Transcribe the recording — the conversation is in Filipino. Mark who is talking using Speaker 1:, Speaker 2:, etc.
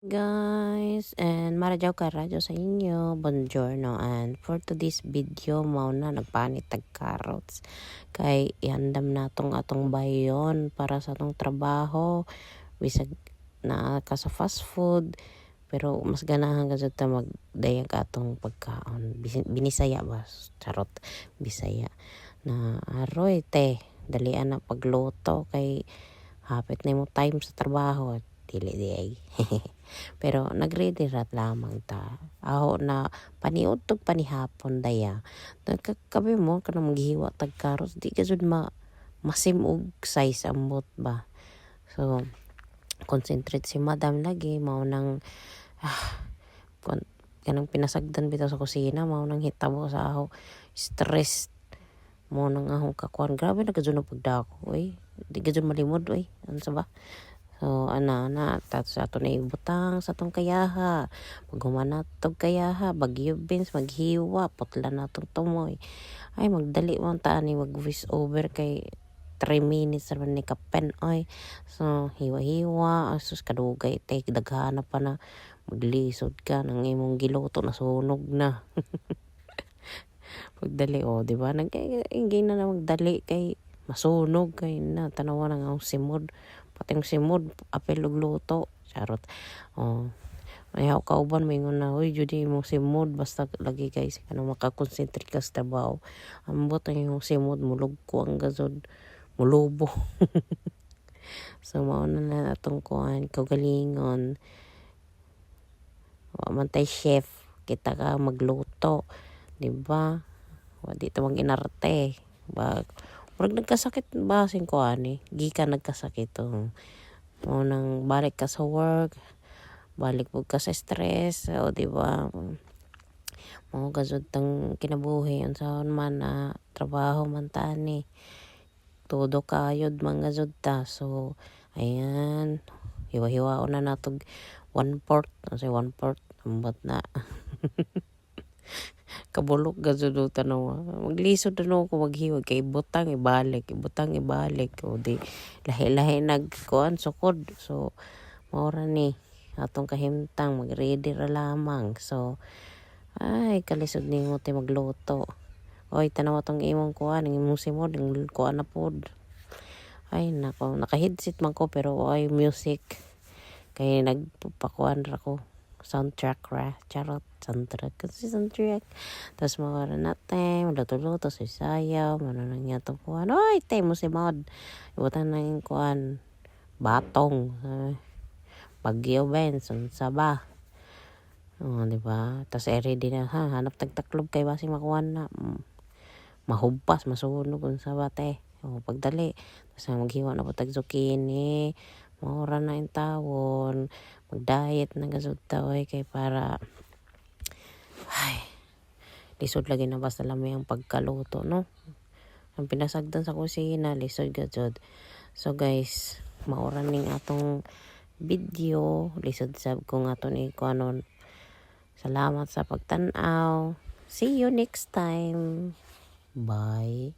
Speaker 1: Guys, and maradyaw ka radyo sa inyo, buongiorno, and for today's video mao na nagpanit tag carrots kay iandam natong atong bayon para sa atong trabaho bisag na ka sa fast food, pero mas ganahan ka ta magdayag atong pagkaon binisaya ba, charot, bisaya na aroy te dalian na pagluto kay hapit na mo time sa trabaho dili di ay. Pero nagready rat lamang ta. Aho na paniud tog panihapon daya. Nagkakabi mo kanang maghiwa tag karos di ka jud masim og size ambot ba. So concentrate si madam lagi mao nang kanang pinasagdan bitaw sa kusina mao nang hitabo sa aho stress mo nang ahong kakuan. Grabe na gajud pagdako oy. Di gajud malimod oy. Ano sa ba? So, tapos ato na ibutang sa tong kayaha. Paghuman tog kayaha, bagyo beans, maghiwa, putla na tong tumoy. Ay, magdali mo taan ni mag-voice over kay 3 minutes naman ni kapen, oy. So, hiwa-hiwa, asus kadugay, take daghana pa na maglisod ka, nang imong giluto, nasunog na. Magdali, di ba? Nag-ingay na magdali kay masunog kay na tanawa na ang simod pating simod apel og luto charot ayaw kauban mingon na uy judi mo simod basta lagi guys kanang makakonsentrate ka sa trabaho ambot ang imong simod mulog ko ang gazod mulubo. So mao na atong kuan kaugalingon wa man tay chef kita ka magluto di ba wa di ta mag-inarte ba. Murag nagkasakit ba sing ko ani gikan nagkasakit mo nang balik ka sa work balik pud ka sa stress o di ba mo gazud tang kinabuhi unsaon man na trabaho man tani todo kayod man gazud ta. So ayan hiwa-hiwaon na natog 1/4 kasi 1/4 ambot na. Kabulok gazud tanaw maglisod na ko maghiwag kay ibutang ibalik o di lahi-lahi nagkuan sukod. So maura ni atong kahimtang magready ra lamang. So ay kalisod nimo te magluto oy tanaw atong imong kuan ang imong simod ang kuan na pod. Ay nako naka-headset man ko pero ay music kay nagpakuan ra ko soundtrack ra charot soundtrack kasi soundtrack tapos mawala natin maluto-luto sa sayaw mananang niya to kuan oy te mo si mod ibutan na yung kuan batong bagyo benz sa ba di ba tapos ready na hanap tagtaklob kay basi makuan na mahubpas masunog sa bate pagdali tapos maghiwa na po tag zucchini maura na yung tawon mag-diet na gasod taway kay para ay lisod lagi na basta lamay ang pagkaluto no ang pinasagdan sa kusina lisod gasod. So guys maura ning atong video lisod sab kung aton ikuanon. Salamat sa pagtan-aw, see you next time, bye.